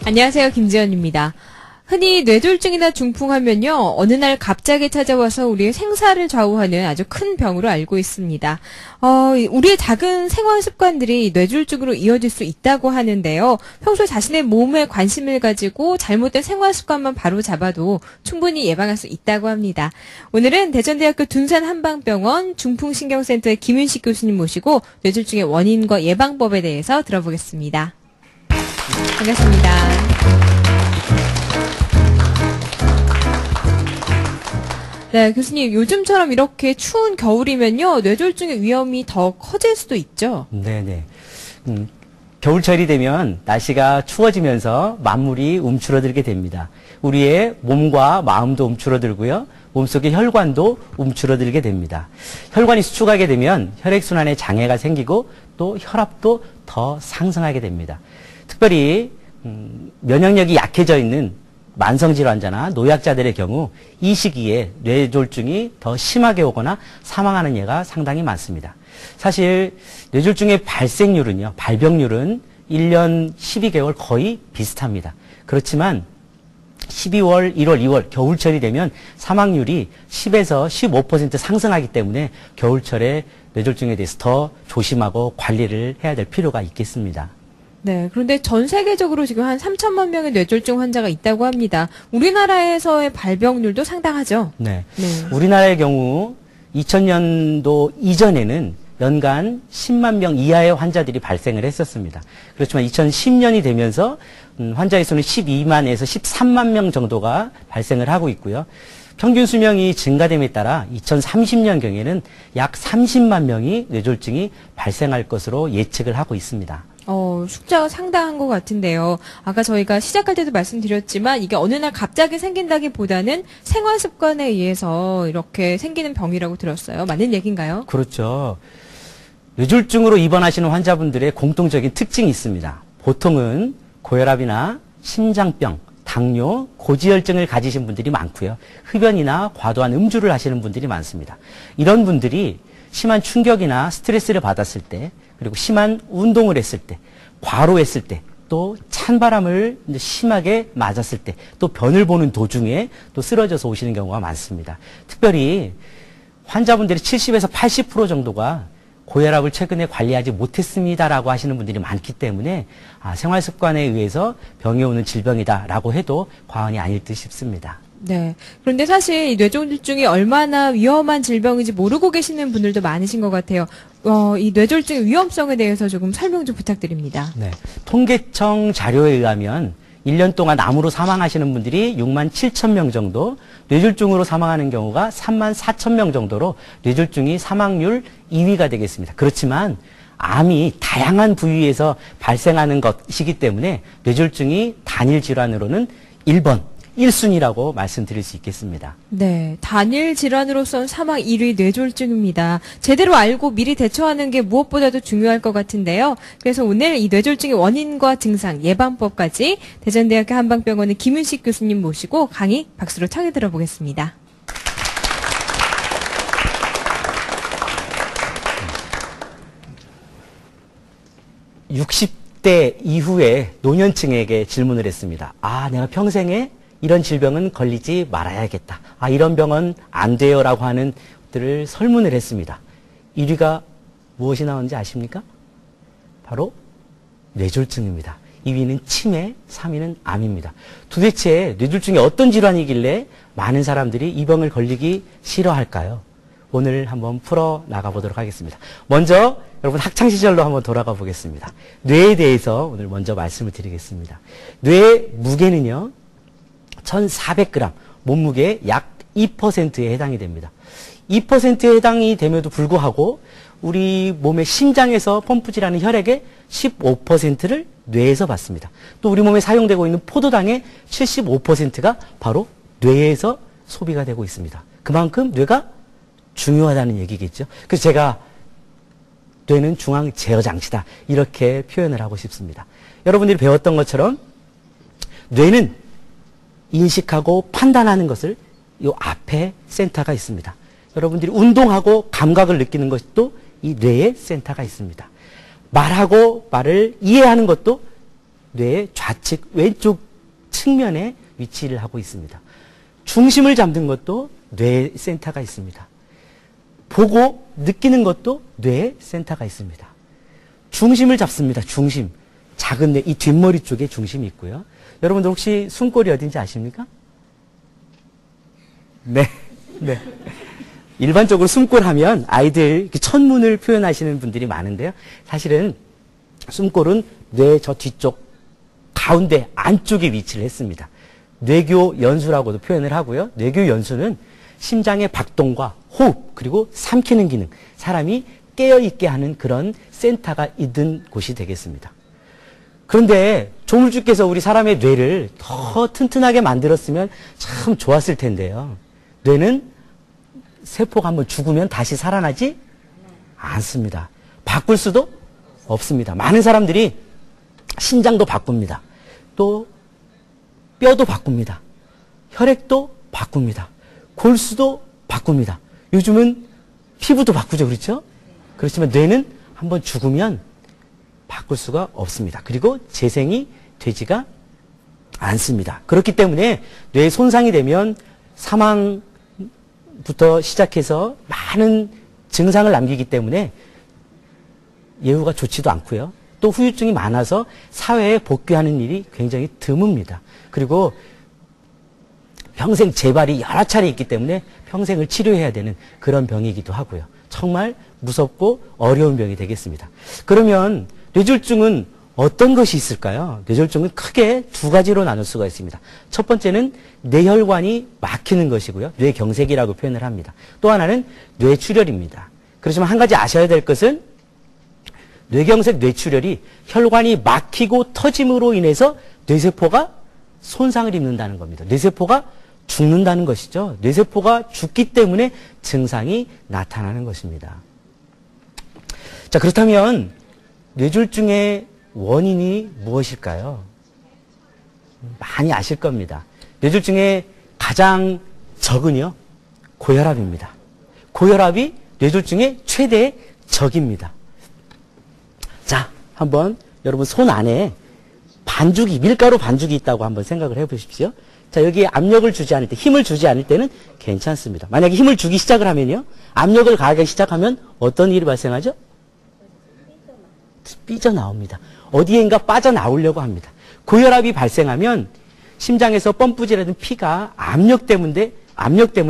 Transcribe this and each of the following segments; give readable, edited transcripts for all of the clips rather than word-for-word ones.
안녕하세요. 김지연입니다. 흔히 뇌졸중이나 중풍하면요, 어느 날 갑자기 찾아와서 우리의 생사를 좌우하는 아주 큰 병으로 알고 있습니다. 우리의 작은 생활 습관들이 뇌졸중으로 이어질 수 있다고 하는데요. 평소 자신의 몸에 관심을 가지고 잘못된 생활 습관만 바로 잡아도 충분히 예방할 수 있다고 합니다. 오늘은 대전대학교 둔산한방병원 중풍신경센터의 김윤식 교수님 모시고 뇌졸중의 원인과 예방법에 대해서 들어보겠습니다. 반갑습니다. 네, 교수님, 요즘처럼 이렇게 추운 겨울이면요, 뇌졸중의 위험이 더 커질 수도 있죠? 네네. 겨울철이 되면 날씨가 추워지면서 만물이 움츠러들게 됩니다. 우리의 몸과 마음도 움츠러들고요. 몸속의 혈관도 움츠러들게 됩니다. 혈관이 수축하게 되면 혈액순환에 장애가 생기고 또 혈압도 더 상승하게 됩니다. 특별히 면역력이 약해져 있는 만성질환자나 노약자들의 경우 이 시기에 뇌졸중이 더 심하게 오거나 사망하는 예가 상당히 많습니다. 사실 뇌졸중의 발생률은요, 발병률은 1년 12개월 거의 비슷합니다. 그렇지만 12월, 1월, 2월 겨울철이 되면 사망률이 10에서 15% 상승하기 때문에 겨울철에 뇌졸중에 대해서 더 조심하고 관리를 해야 될 필요가 있겠습니다. 네, 그런데 전 세계적으로 지금 한 3천만 명의 뇌졸중 환자가 있다고 합니다. 우리나라에서의 발병률도 상당하죠? 네. 우리나라의 경우 2000년도 이전에는 연간 10만 명 이하의 환자들이 발생을 했었습니다. 그렇지만 2010년이 되면서 환자의 수는 12만에서 13만 명 정도가 발생을 하고 있고요. 평균 수명이 증가됨에 따라 2030년경에는 약 30만 명이 뇌졸중이 발생할 것으로 예측을 하고 있습니다. 숫자가 상당한 것 같은데요. 아까 저희가 시작할 때도 말씀드렸지만 이게 어느 날 갑자기 생긴다기보다는 생활 습관에 의해서 이렇게 생기는 병이라고 들었어요. 맞는 얘기인가요? 그렇죠. 뇌졸중으로 입원하시는 환자분들의 공통적인 특징이 있습니다. 보통은 고혈압이나 심장병, 당뇨, 고지혈증을 가지신 분들이 많고요. 흡연이나 과도한 음주를 하시는 분들이 많습니다. 이런 분들이 심한 충격이나 스트레스를 받았을 때, 그리고 심한 운동을 했을 때, 과로했을 때, 또 찬바람을 심하게 맞았을 때, 또 변을 보는 도중에 또 쓰러져서 오시는 경우가 많습니다. 특별히 환자분들의 70에서 80% 정도가 고혈압을 최근에 관리하지 못했습니다라고 하시는 분들이 많기 때문에 생활 습관에 의해서 병이 오는 질병이다라고 해도 과언이 아닐 듯 싶습니다. 네. 그런데 사실 이 뇌졸중이 얼마나 위험한 질병인지 모르고 계시는 분들도 많으신 것 같아요. 이 뇌졸중의 위험성에 대해서 조금 설명 좀 부탁드립니다. 네. 통계청 자료에 의하면 1년 동안 암으로 사망하시는 분들이 6만 7천 명 정도, 뇌졸중으로 사망하는 경우가 3만 4천 명 정도로 뇌졸중이 사망률 2위가 되겠습니다. 그렇지만 암이 다양한 부위에서 발생하는 것이기 때문에 뇌졸중이 단일 질환으로는 1번, 1순위라고 말씀드릴 수 있겠습니다. 네, 단일 질환으로선 사망 1위 뇌졸중입니다. 제대로 알고 미리 대처하는 게 무엇보다도 중요할 것 같은데요. 그래서 오늘 이 뇌졸중의 원인과 증상, 예방법까지 대전대학교 한방병원의 김윤식 교수님 모시고 강의 박수로 청해 들어보겠습니다. (60대) 이후에 노년층에게 질문을 했습니다. 내가 평생에 이런 질병은 걸리지 말아야겠다. 이런 병은 안 돼요. 라고 하는 것들을 설문을 했습니다. 1위가 무엇이 나오는지 아십니까? 바로 뇌졸중입니다. 2위는 치매, 3위는 암입니다. 도대체 뇌졸중이 어떤 질환이길래 많은 사람들이 이 병을 걸리기 싫어할까요? 오늘 한번 풀어 나가보도록 하겠습니다. 먼저 여러분 학창시절로 한번 돌아가 보겠습니다. 뇌에 대해서 오늘 먼저 말씀을 드리겠습니다. 뇌의 무게는요, 1,400g, 몸무게의 약 2%에 해당이 됩니다. 2%에 해당이 됨에도 불구하고 우리 몸의 심장에서 펌프질하는 혈액의 15%를 뇌에서 받습니다. 또 우리 몸에 사용되고 있는 포도당의 75%가 바로 뇌에서 소비가 되고 있습니다. 그만큼 뇌가 중요하다는 얘기겠죠. 그래서 제가 뇌는 중앙 제어 장치다 이렇게 표현을 하고 싶습니다. 여러분들이 배웠던 것처럼 뇌는 인식하고 판단하는 것을 이 앞에 센터가 있습니다. 여러분들이 운동하고 감각을 느끼는 것도 이 뇌에 센터가 있습니다. 말하고 말을 이해하는 것도 뇌의 좌측 왼쪽 측면에 위치를 하고 있습니다. 중심을 잡는 것도 뇌의 센터가 있습니다. 보고 느끼는 것도 뇌의 센터가 있습니다. 중심을 잡습니다. 중심. 작은 뇌, 이 뒷머리 쪽에 중심이 있고요. 여러분들 혹시 숨골이 어딘지 아십니까? 네. 네. 일반적으로 숨골 하면 아이들 천문을 표현하시는 분들이 많은데요. 사실은 숨골은 뇌 저 뒤쪽 가운데 안쪽에 위치를 했습니다. 뇌교 연수라고도 표현을 하고요. 뇌교 연수는 심장의 박동과 호흡 그리고 삼키는 기능, 사람이 깨어있게 하는 그런 센터가 있는 곳이 되겠습니다. 그런데 조물주께서 우리 사람의 뇌를 더 튼튼하게 만들었으면 참 좋았을 텐데요. 뇌는 세포가 한번 죽으면 다시 살아나지 않습니다. 바꿀 수도 없습니다. 많은 사람들이 신장도 바꿉니다. 또 뼈도 바꿉니다. 혈액도 바꿉니다. 골수도 바꿉니다. 요즘은 피부도 바꾸죠. 그렇죠? 그렇지만 뇌는 한번 죽으면 바꿀 수가 없습니다. 그리고 재생이 되지가 않습니다. 그렇기 때문에 뇌 손상이 되면 사망부터 시작해서 많은 증상을 남기기 때문에 예후가 좋지도 않고요. 또 후유증이 많아서 사회에 복귀하는 일이 굉장히 드뭅니다. 그리고 평생 재발이 여러 차례 있기 때문에 평생을 치료해야 되는 그런 병이기도 하고요. 정말 무섭고 어려운 병이 되겠습니다. 그러면 뇌졸중은 어떤 것이 있을까요? 뇌졸중은 크게 두 가지로 나눌 수가 있습니다. 첫 번째는 뇌혈관이 막히는 것이고요. 뇌경색이라고 표현을 합니다. 또 하나는 뇌출혈입니다. 그렇지만 한 가지 아셔야 될 것은 뇌경색, 뇌출혈이 혈관이 막히고 터짐으로 인해서 뇌세포가 손상을 입는다는 겁니다. 뇌세포가 죽는다는 것이죠. 뇌세포가 죽기 때문에 증상이 나타나는 것입니다. 자, 그렇다면 뇌졸중의 원인이 무엇일까요? 많이 아실 겁니다. 뇌졸중의 가장 적은요, 고혈압입니다. 고혈압이 뇌졸중의 최대의 적입니다. 자, 한번 여러분 손 안에 반죽이, 밀가루 반죽이 있다고 한번 생각을 해보십시오. 자, 여기에 압력을 주지 않을 때, 힘을 주지 않을 때는 괜찮습니다. 만약에 힘을 주기 시작을 하면요, 압력을 가하기 시작하면 어떤 일이 발생하죠? 삐져나옵니다. 어디엔가 빠져나오려고 합니다. 고혈압이 발생하면 심장에서 펌프질하던 피가 압력 때문에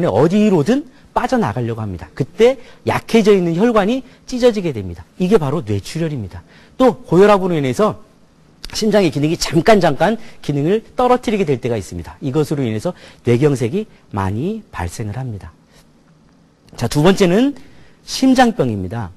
어디로든 빠져나가려고 합니다. 그때 약해져 있는 혈관이 찢어지게 됩니다. 이게 바로 뇌출혈입니다. 또 고혈압으로 인해서 심장의 기능이 잠깐 기능을 떨어뜨리게 될 때가 있습니다. 이것으로 인해서 뇌경색이 많이 발생을 합니다. 자, 두 번째는 심장병입니다.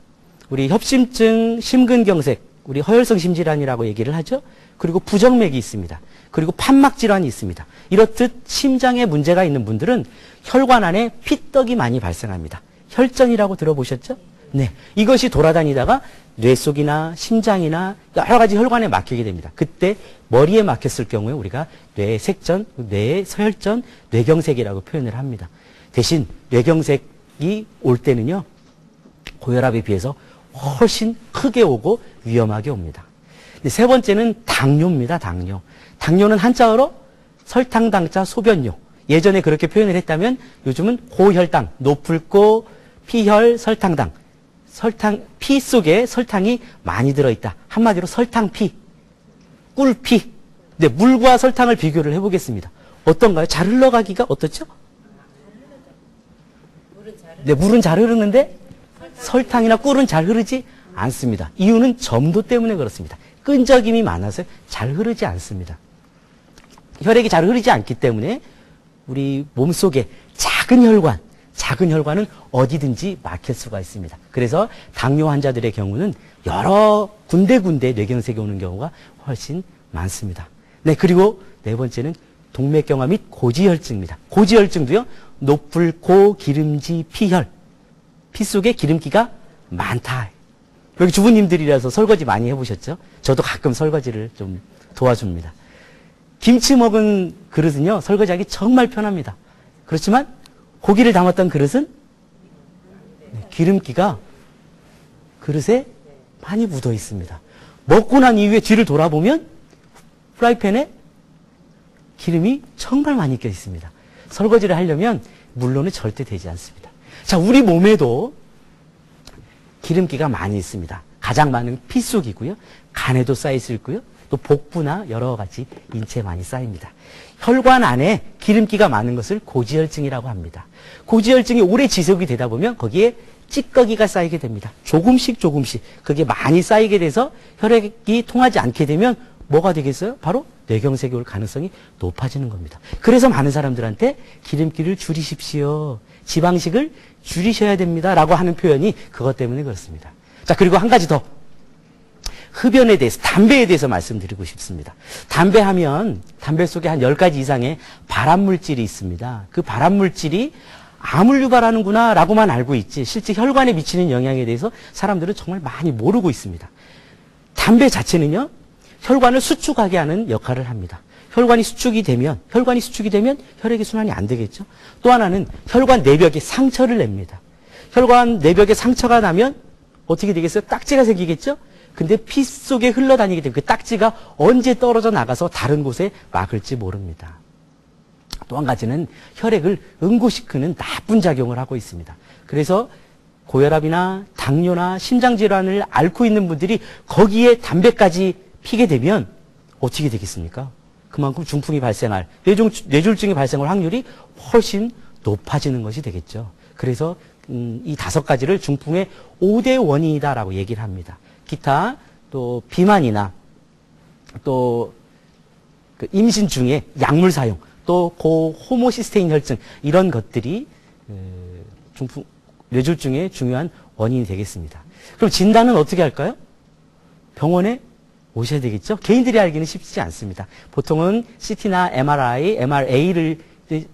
우리 협심증, 심근경색, 우리 허혈성 심질환이라고 얘기를 하죠. 그리고 부정맥이 있습니다. 그리고 판막 질환이 있습니다. 이렇듯 심장에 문제가 있는 분들은 혈관 안에 피떡이 많이 발생합니다. 혈전이라고 들어보셨죠? 네, 이것이 돌아다니다가 뇌 속이나 심장이나 여러 가지 혈관에 막히게 됩니다. 그때 머리에 막혔을 경우에 우리가 뇌색전, 뇌서혈전, 뇌경색이라고 표현을 합니다. 대신 뇌경색이 올 때는요, 고혈압에 비해서 훨씬 크게 오고 위험하게 옵니다. 세 번째는 당뇨입니다. 당뇨. 당뇨는 한자어로 설탕당자 소변뇨. 예전에 그렇게 표현을 했다면 요즘은 고혈당, 노풀고 피혈 설탕당. 피 속에 설탕이 많이 들어있다. 한마디로 설탕피, 꿀피. 네, 물과 설탕을 비교를 해보겠습니다. 어떤가요? 잘 흘러가기가 어떻죠? 네, 물은 잘 흐르는데 설탕이나 꿀은 잘 흐르지 않습니다. 이유는 점도 때문에 그렇습니다. 끈적임이 많아서 잘 흐르지 않습니다. 혈액이 잘 흐르지 않기 때문에 우리 몸속에 작은 혈관은 어디든지 막힐 수가 있습니다. 그래서 당뇨 환자들의 경우는 여러 군데 뇌경색이 오는 경우가 훨씬 많습니다. 네, 그리고 네 번째는 동맥경화 및 고지혈증입니다. 고지혈증도요, 노풀고 기름지 피혈. 피 속에 기름기가 많다. 여기 주부님들이라서 설거지 많이 해보셨죠? 저도 가끔 설거지를 좀 도와줍니다. 김치 먹은 그릇은요, 설거지하기 정말 편합니다. 그렇지만 고기를 담았던 그릇은 기름기가 그릇에 많이 묻어 있습니다. 먹고 난 이후에 뒤를 돌아보면 프라이팬에 기름이 정말 많이 껴 있습니다. 설거지를 하려면 물로는 절대 되지 않습니다. 자, 우리 몸에도 기름기가 많이 있습니다. 가장 많은 피 속이고요. 간에도 쌓일 수 있고요. 또 복부나 여러 가지 인체에 많이 쌓입니다. 혈관 안에 기름기가 많은 것을 고지혈증이라고 합니다. 고지혈증이 오래 지속이 되다 보면 거기에 찌꺼기가 쌓이게 됩니다. 조금씩 그게 많이 쌓이게 돼서 혈액이 통하지 않게 되면 뭐가 되겠어요? 바로 뇌경색이 올 가능성이 높아지는 겁니다. 그래서 많은 사람들한테 기름기를 줄이십시오. 지방식을 줄이셔야 됩니다. 라고 하는 표현이 그것 때문에 그렇습니다. 자, 그리고 한 가지 더. 흡연에 대해서, 담배에 대해서 말씀드리고 싶습니다. 담배 하면 담배 속에 한 10가지 이상의 발암물질이 있습니다. 그 발암물질이 암을 유발하는구나 라고만 알고 있지 실제 혈관에 미치는 영향에 대해서 사람들은 정말 많이 모르고 있습니다. 담배 자체는요, 혈관을 수축하게 하는 역할을 합니다. 혈관이 수축이 되면 혈액이 순환이 안 되겠죠. 또 하나는 혈관 내벽에 상처를 냅니다. 혈관 내벽에 상처가 나면 어떻게 되겠어요? 딱지가 생기겠죠? 근데 피 속에 흘러다니게 되면 그 딱지가 언제 떨어져 나가서 다른 곳에 막을지 모릅니다. 또 한 가지는 혈액을 응고시키는 나쁜 작용을 하고 있습니다. 그래서 고혈압이나 당뇨나 심장질환을 앓고 있는 분들이 거기에 담배까지 피게 되면 어떻게 되겠습니까? 그만큼 중풍이 발생할, 뇌졸중이 발생할 확률이 훨씬 높아지는 것이 되겠죠. 그래서 이 5가지를 중풍의 5대 원인이다라고 얘기를 합니다. 기타, 또 비만이나 또 그 임신 중에 약물 사용, 또 고호모시스테인 혈증 이런 것들이 중풍, 뇌졸중의 중요한 원인이 되겠습니다. 그럼 진단은 어떻게 할까요? 병원에 오셔야 되겠죠? 개인들이 알기는 쉽지 않습니다. 보통은 CT나 MRI, MRA를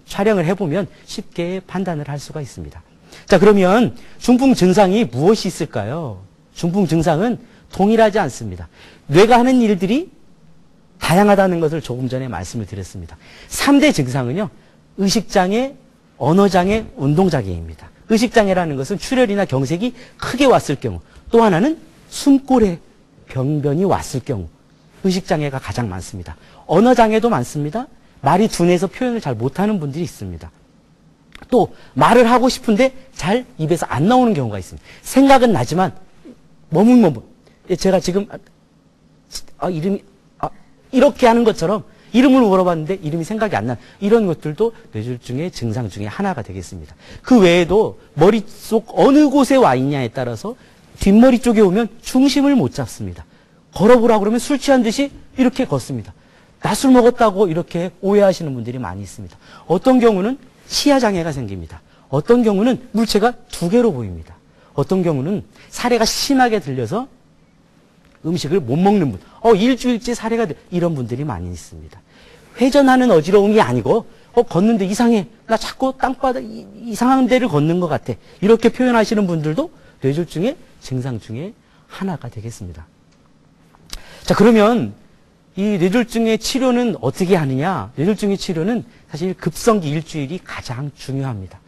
촬영을 해보면 쉽게 판단을 할 수가 있습니다. 자, 그러면 중풍 증상이 무엇이 있을까요? 중풍 증상은 동일하지 않습니다. 뇌가 하는 일들이 다양하다는 것을 조금 전에 말씀을 드렸습니다. 3대 증상은요, 의식장애, 언어장애, 운동장애입니다. 의식장애라는 것은 출혈이나 경색이 크게 왔을 경우, 또 하나는 숨골에 병변이 왔을 경우, 의식장애가 가장 많습니다. 언어장애도 많습니다. 말이 둔해서 표현을 잘 못하는 분들이 있습니다. 또 말을 하고 싶은데 잘 입에서 안 나오는 경우가 있습니다. 생각은 나지만 머뭇머뭇. 제가 지금 이름이 이렇게 하는 것처럼 이름을 물어봤는데 이름이 생각이 안 나는 이런 것들도 뇌졸중의 증상 중에 하나가 되겠습니다. 그 외에도 머릿속 어느 곳에 와 있냐에 따라서 뒷머리 쪽에 오면 중심을 못 잡습니다. 걸어보라고 그러면 술 취한 듯이 이렇게 걷습니다. 나 술 먹었다고 이렇게 오해하시는 분들이 많이 있습니다. 어떤 경우는 시야장애가 생깁니다. 어떤 경우는 물체가 2개로 보입니다. 어떤 경우는 사례가 심하게 들려서 음식을 못 먹는 분, 일주일째 사례가 이런 분들이 많이 있습니다. 회전하는 어지러움이 아니고 걷는데 이상해. 나 자꾸 땅바닥 이상한 데를 걷는 것 같아. 이렇게 표현하시는 분들도 뇌졸중의 증상 중에 하나가 되겠습니다. 자, 그러면 이 뇌졸중의 치료는 어떻게 하느냐? 뇌졸중의 치료는 사실 급성기 일주일이 가장 중요합니다.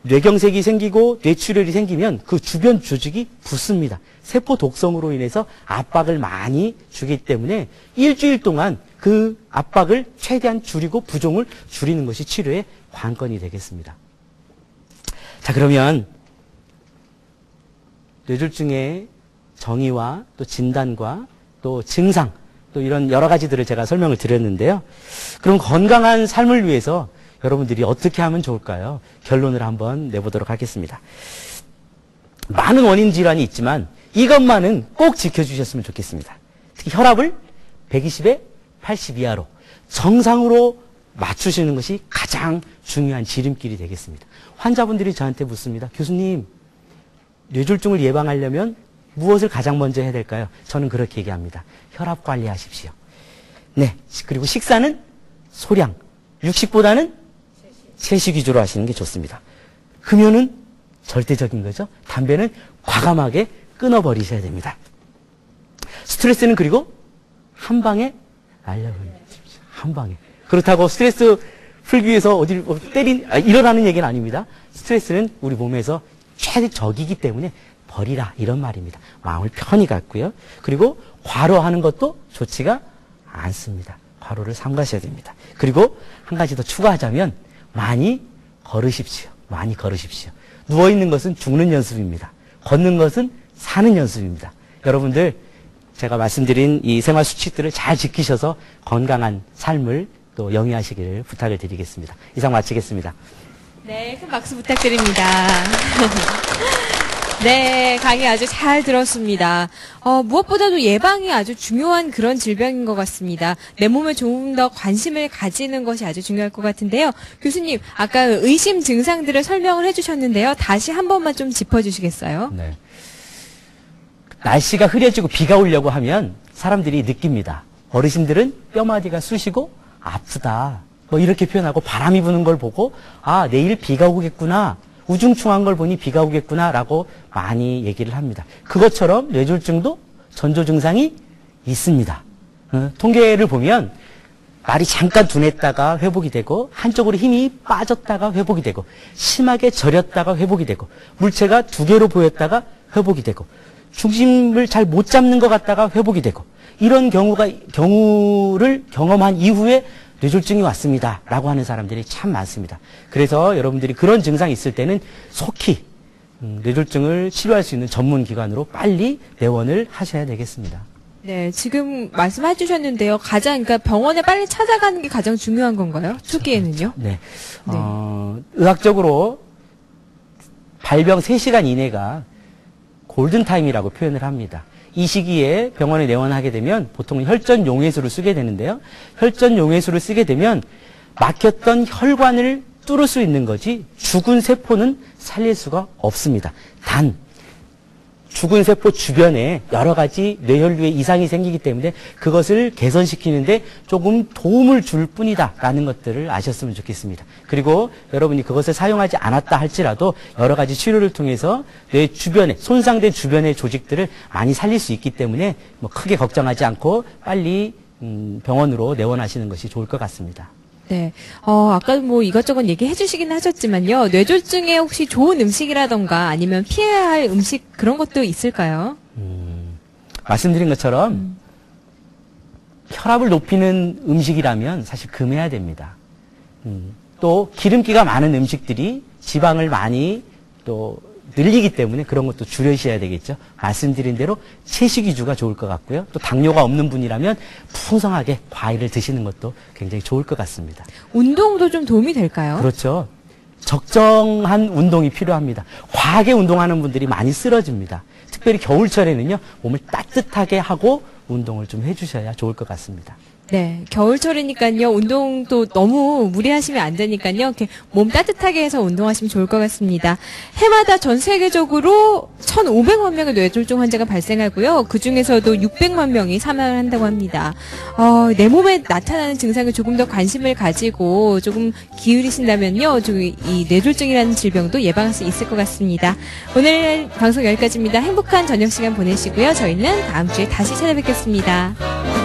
뇌경색이 생기고 뇌출혈이 생기면 그 주변 조직이 붓습니다. 세포 독성으로 인해서 압박을 많이 주기 때문에 일주일 동안 그 압박을 최대한 줄이고 부종을 줄이는 것이 치료의 관건이 되겠습니다. 자, 그러면 뇌졸중의 정의와 또 진단과 또 증상, 또 이런 여러 가지들을 제가 설명을 드렸는데요. 그럼 건강한 삶을 위해서 여러분들이 어떻게 하면 좋을까요? 결론을 한번 내보도록 하겠습니다. 많은 원인 질환이 있지만 이것만은 꼭 지켜주셨으면 좋겠습니다. 특히 혈압을 120에 80 이하로 정상으로 맞추시는 것이 가장 중요한 지름길이 되겠습니다. 환자분들이 저한테 묻습니다. 교수님, 뇌졸중을 예방하려면 무엇을 가장 먼저 해야 될까요? 저는 그렇게 얘기합니다. 혈압 관리하십시오. 네, 그리고 식사는 소량, 육식보다는 채식 위주로 하시는 게 좋습니다. 금연은 절대적인 거죠. 담배는 과감하게 끊어버리셔야 됩니다. 스트레스는 그리고 한 방에 날려버립니다. 한 방에. 그렇다고 스트레스 풀기 위해서 어디를 일어나는 얘기는 아닙니다. 스트레스는 우리 몸에서 최적이기 때문에 버리라 이런 말입니다. 마음을 편히 갖고요. 그리고 과로하는 것도 좋지가 않습니다. 괄호를 삼가셔야 됩니다. 그리고 한 가지 더 추가하자면 많이 걸으십시오. 많이 걸으십시오. 누워있는 것은 죽는 연습입니다. 걷는 것은 사는 연습입니다. 여러분들 제가 말씀드린 이 생활 수칙들을 잘 지키셔서 건강한 삶을 또 영위하시기를 부탁을 드리겠습니다. 이상 마치겠습니다. 네, 큰 박수 부탁드립니다. 네, 강의 아주 잘 들었습니다. 무엇보다도 예방이 아주 중요한 그런 질병인 것 같습니다. 내 몸에 조금 더 관심을 가지는 것이 아주 중요할 것 같은데요. 교수님, 아까 의심 증상들을 설명을 해주셨는데요. 다시 한 번만 좀 짚어주시겠어요? 네. 날씨가 흐려지고 비가 오려고 하면 사람들이 느낍니다. 어르신들은 뼈마디가 쑤시고 아프다. 뭐 이렇게 표현하고 바람이 부는 걸 보고 아, 내일 비가 오겠구나. 우중충한 걸 보니 비가 오겠구나라고 많이 얘기를 합니다. 그것처럼 뇌졸중도 전조 증상이 있습니다. 통계를 보면 말이 잠깐 둔했다가 회복이 되고 한쪽으로 힘이 빠졌다가 회복이 되고 심하게 저렸다가 회복이 되고 물체가 두 개로 보였다가 회복이 되고 중심을 잘 못 잡는 것 같다가 회복이 되고 이런 경우를 경험한 이후에 뇌졸중이 왔습니다. 라고 하는 사람들이 참 많습니다. 그래서 여러분들이 그런 증상이 있을 때는 속히 뇌졸중을 치료할 수 있는 전문기관으로 빨리 내원을 하셔야 되겠습니다. 네, 지금 말씀해 주셨는데요. 그러니까 병원에 빨리 찾아가는 게 가장 중요한 건가요? 초기에는요? 네. 의학적으로 발병 3시간 이내가 골든타임이라고 표현을 합니다. 이 시기에 병원에 내원하게 되면 보통 혈전 용해수를 쓰게 되는데요. 혈전 용해수를 쓰게 되면 막혔던 혈관을 뚫을 수 있는 거지 죽은 세포는 살릴 수가 없습니다. 단 죽은 세포 주변에 여러 가지 뇌혈류에 이상이 생기기 때문에 그것을 개선시키는데 조금 도움을 줄 뿐이다라는 것들을 아셨으면 좋겠습니다. 그리고 여러분이 그것을 사용하지 않았다 할지라도 여러 가지 치료를 통해서 뇌 주변에 손상된 주변의 조직들을 많이 살릴 수 있기 때문에 뭐 크게 걱정하지 않고 빨리 병원으로 내원하시는 것이 좋을 것 같습니다. 네. 아까도 뭐 이것저것 얘기해 주시긴 하셨지만요. 뇌졸중에 혹시 좋은 음식이라던가 아니면 피해야 할 음식 그런 것도 있을까요? 말씀드린 것처럼 혈압을 높이는 음식이라면 사실 금해야 됩니다. 또 기름기가 많은 음식들이 지방을 많이 또 늘리기 때문에 그런 것도 줄여셔야 되겠죠. 말씀드린 대로 채식 위주가 좋을 것 같고요. 또 당뇨가 없는 분이라면 풍성하게 과일을 드시는 것도 굉장히 좋을 것 같습니다. 운동도 좀 도움이 될까요? 그렇죠. 적정한 운동이 필요합니다. 과하게 운동하는 분들이 많이 쓰러집니다. 특별히 겨울철에는요, 몸을 따뜻하게 하고 운동을 좀 해주셔야 좋을 것 같습니다. 네, 겨울철이니까요. 운동도 너무 무리하시면 안 되니까요. 이렇게 몸 따뜻하게 해서 운동하시면 좋을 것 같습니다. 해마다 전 세계적으로 1,500만 명의 뇌졸중 환자가 발생하고요. 그 중에서도 600만 명이 사망을 한다고 합니다. 내 몸에 나타나는 증상에 조금 더 관심을 가지고 조금 기울이신다면요. 이 뇌졸중이라는 질병도 예방할 수 있을 것 같습니다. 오늘 방송 여기까지입니다. 행복한 저녁 시간 보내시고요. 저희는 다음 주에 다시 찾아뵙겠습니다.